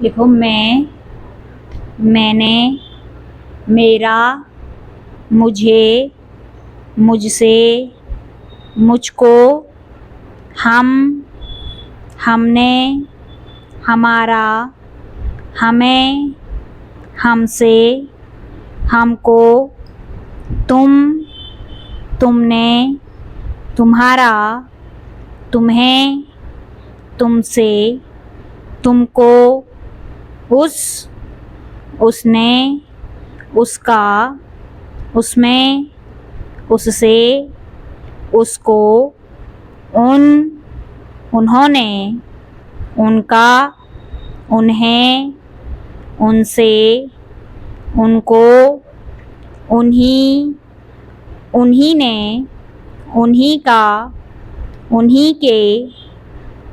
लिखो मैं, मैंने, मेरा, मुझे, मुझसे, मुझको, हम, हमने, हमारा, हमें, हमसे, हमको, तुम, तुमने, तुम्हारा, तुम्हें, तुमसे, तुमको, उसने, उसका, उसमें, उससे, उसको, उन्होंने, उनका, उन्हें, उनसे, उनको, उन्हीं ने, उन्हीं का, उन्हीं के,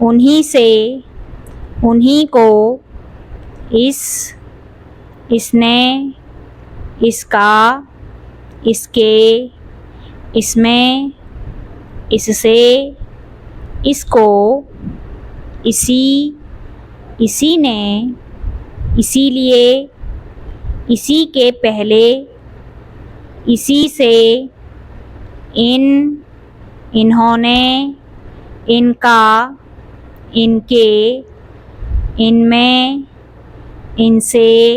उन्हीं से, उन्हीं को, इसने, इसका, इसके, इसमें, इससे, इसको, इसी ने, इसीलिए, इसी के पहले, इसी से, इन्होंने, इनका, इनके, इनमें, इनसे,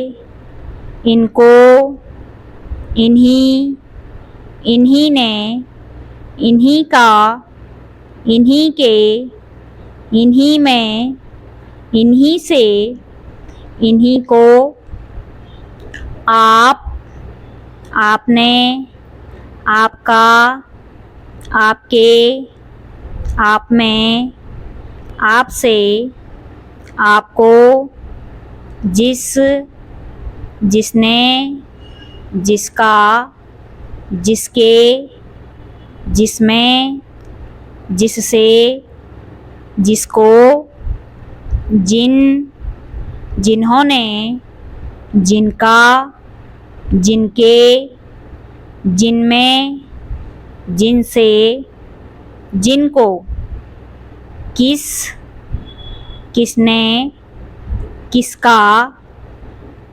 इनको, इन्हीं ने, इन्हीं का, इन्हीं के, इन्हीं में, इन्हीं से, इन्हीं को, आप, आपने, आपका, आपके, आप में, आपसे, आपको, जिसने, जिसका, जिसके, जिसमें, जिससे, जिसको, जिन्होंने, जिनका, जिनके, जिनमें, जिनसे, जिनको, किसने, किसका,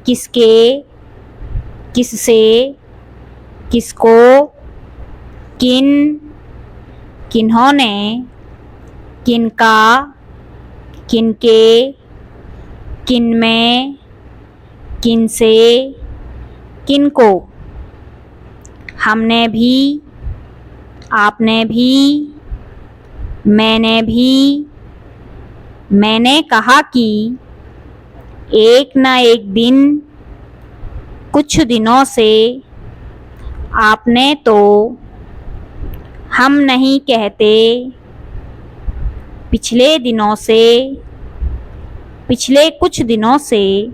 किसके, किससे, किसको, किन्होंने, किनका, किनके, किनमें, किनसे, किनको, हमने भी, आपने भी, मैंने भी, मैंने कहा कि एक न एक दिन, कुछ दिनों से, आपने तो, हम नहीं कहते, पिछले दिनों से, पिछले कुछ दिनों से,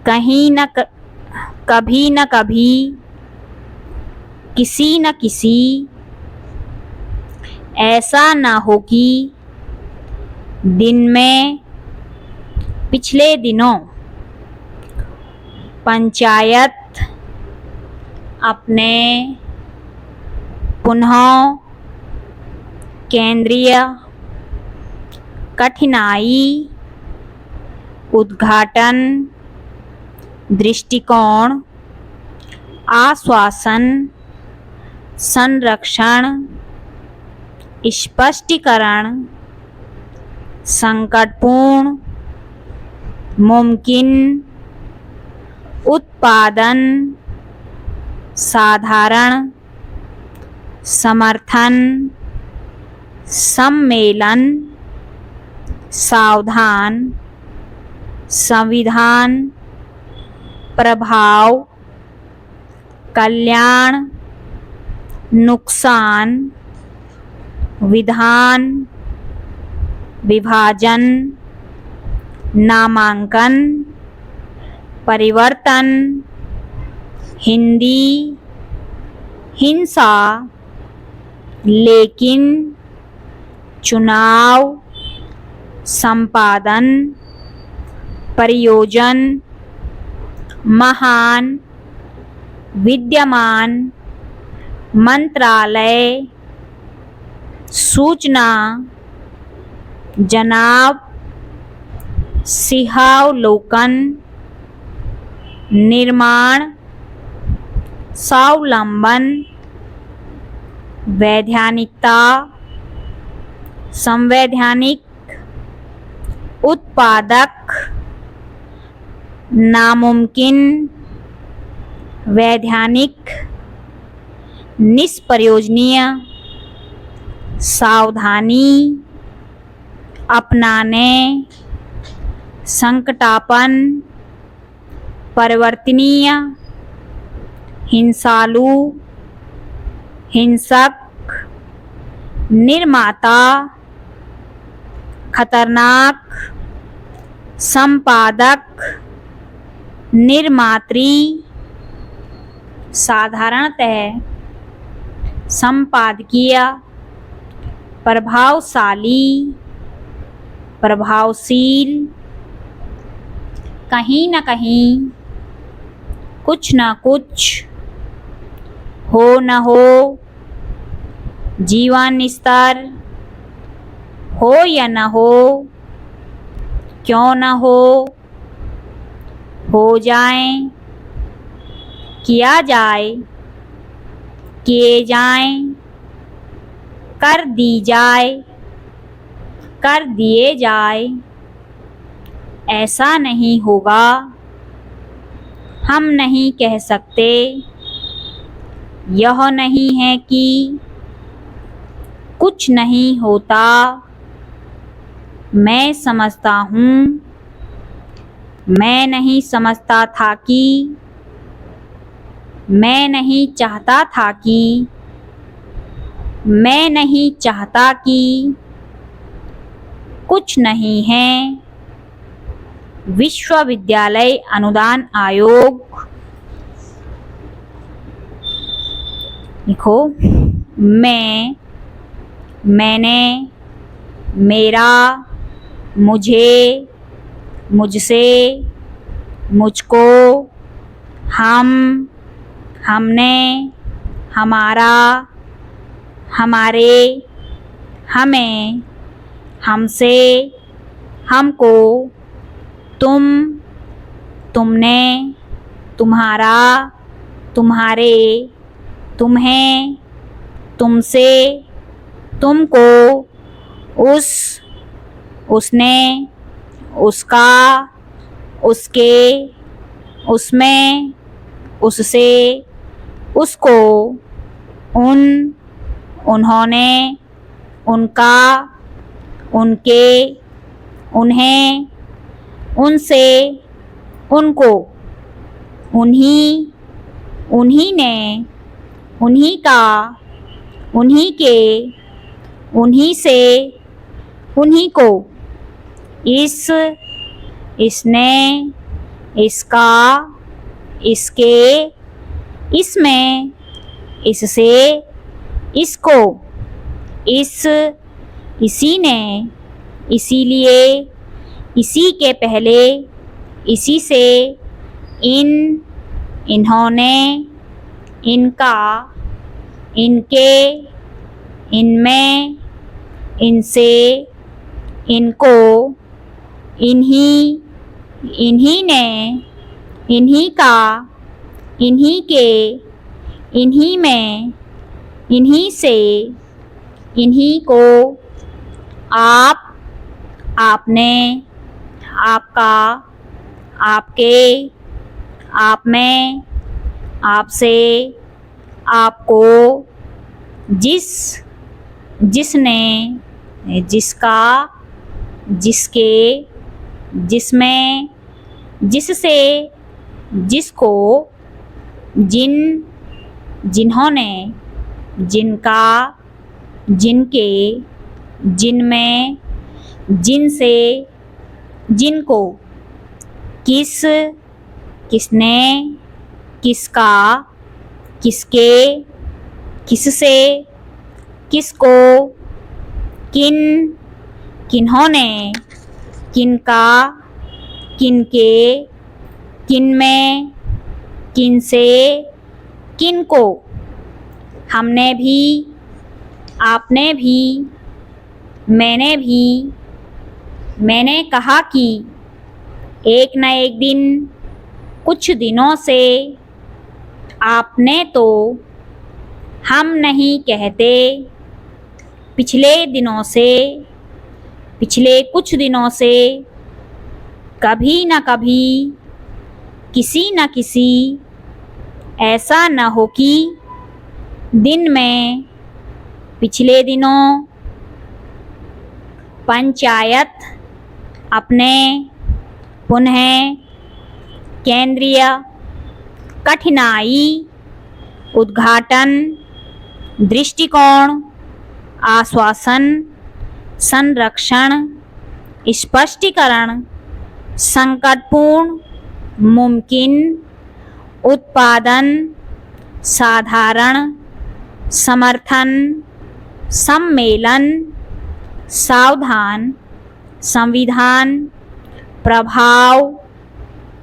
कहीं न कभी न कभी, किसी न किसी, ऐसा न हो कि दिन में, पिछले दिनों, पंचायत, अपने, पुनः, केंद्रीय, कठिनाई, उद्घाटन, दृष्टिकोण, आश्वासन, संरक्षण, स्पष्टीकरण, संकटपूर्ण, मुमकिन, उत्पादन, साधारण, समर्थन, सम्मेलन, सावधान, संविधान, प्रभाव, कल्याण, नुकसान, विधान, विभाजन, नामांकन, परिवर्तन, हिंदी, हिंसा, लेकिन, चुनाव, संपादन, प्रयोजन, महान, विद्यमान, मंत्रालय, सूचना, जनाब, सिंहावलोकन, निर्माण, स्वावलंबन, वैधानिकता, संवैधानिक, उत्पादक, नामुमकिन, वैधानिक, निष्प्रयोजनीय, सावधानी, अपनाने, संकटापन, परिवर्तनीय, हिंसालु, हिंसक, निर्माता, खतरनाक, संपादक, निर्मात्री, साधारणतः, संपादकीय, प्रभावशाली, प्रभावशील, कहीं न कहीं, कुछ न कुछ, हो न हो, जीवन स्तर, हो या न हो, क्यों न हो जाए, किया जाए, किए जाएं, कर दी जाए, कर दिए जाए, ऐसा नहीं होगा, हम नहीं कह सकते, यह नहीं है कि कुछ नहीं होता, मैं समझता हूँ, मैं नहीं समझता था कि, मैं नहीं चाहता था कि, मैं नहीं चाहता कि, कुछ नहीं है, विश्वविद्यालय अनुदान आयोग। लिखो, मैं, मैंने, मेरा, मुझे, मुझसे, मुझको, हम, हमने, हमारा, हमारे, हमें, हमसे, हमको, तुम, तुमने, तुम्हारा, तुम्हारे, तुम्हें, तुमसे, तुमको, उस, उसने, उसका, उसके, उसमें, उससे, उसको, उन, उन्होंने, उनका, उनके, उन्हें, उनसे, उनको, उन्हीं, उन्हीं ने, उन्हीं का, उन्हीं के, उन्हीं से, उन्हीं को, इस, इसने, इसका, इसके, इसमें, इससे, इसको, इस, इसी ने, इसीलिए, इसी के पहले, इसी से, इन, इन्होंने, इनका, इनके, इनमें, इनसे, इनको, इन्हीं, इन्हीं ने, इन्हीं का, इन्हीं के, इन्हीं में, इन्हीं से, इन्हीं को, आप, आपने, आपका, आपके, आप में, आपसे, आपको, जिस, जिसने, जिसका, जिसके, जिसमें, जिससे, जिसको, जिन, जिन्होंने, जिनका, जिनके, जिनमें, जिनसे, जिनको, किस, किसने, किसका, किसके, किससे, किसको, किन, किन्होंने, किनका, किनके, किनमें, किनसे, किनको, हमने भी, आपने भी, मैंने भी, मैंने कहा कि, एक न एक दिन, कुछ दिनों से, आपने तो, हम नहीं कहते, पिछले दिनों से, पिछले कुछ दिनों से, कभी न कभी, किसी न किसी, ऐसा न हो कि दिन में, पिछले दिनों, पंचायत अपने पुनः केंद्रीय कठिनाई उद्घाटन दृष्टिकोण आश्वासन संरक्षण स्पष्टीकरण संकटपूर्ण मुमकिन उत्पादन साधारण समर्थन सम्मेलन सावधान संविधान प्रभाव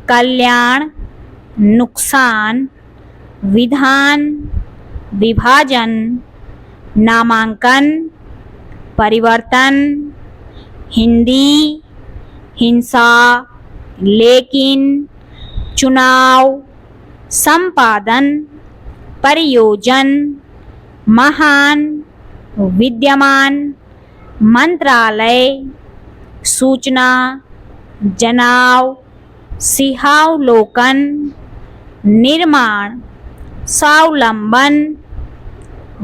कल्याण नुकसान विधान विभाजन नामांकन परिवर्तन हिंदी हिंसा लेकिन चुनाव संपादन परियोजन महान विद्यमान मंत्रालय सूचना जनाव सिहावलोकन निर्माण स्वावलंबन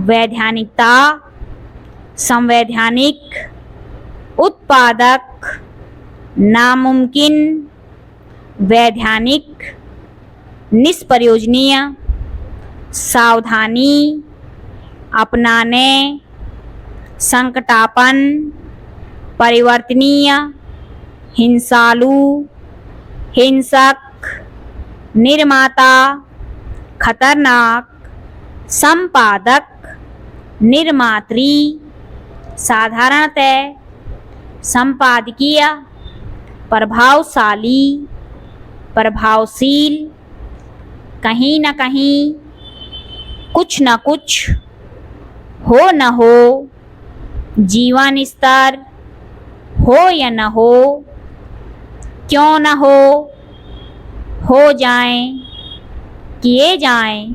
वैधानिकता संवैधानिक उत्पादक नामुमकिन वैधानिक निष्प्रयोजनीय सावधानी अपनाने संकटापन परिवर्तनीय हिंसालु हिंसक निर्माता खतरनाक संपादक निर्मात्री साधारणतः संपादकीय प्रभावशाली प्रभावशील कहीं न कहीं कुछ न कुछ हो न हो जीवन स्तर हो या न हो क्यों न हो जाएं किए जाएं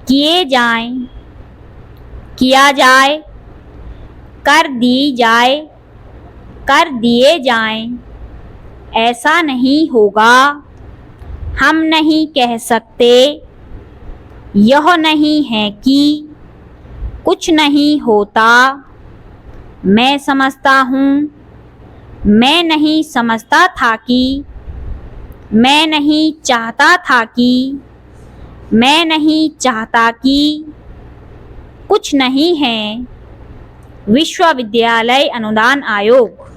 किए जाएं किया जाए कर दी जाए कर दिए जाएं ऐसा नहीं होगा हम नहीं कह सकते यह नहीं है कि कुछ नहीं होता मैं समझता हूँ मैं नहीं समझता था कि मैं नहीं चाहता था कि मैं नहीं चाहता कि कुछ नहीं है विश्वविद्यालय अनुदान आयोग।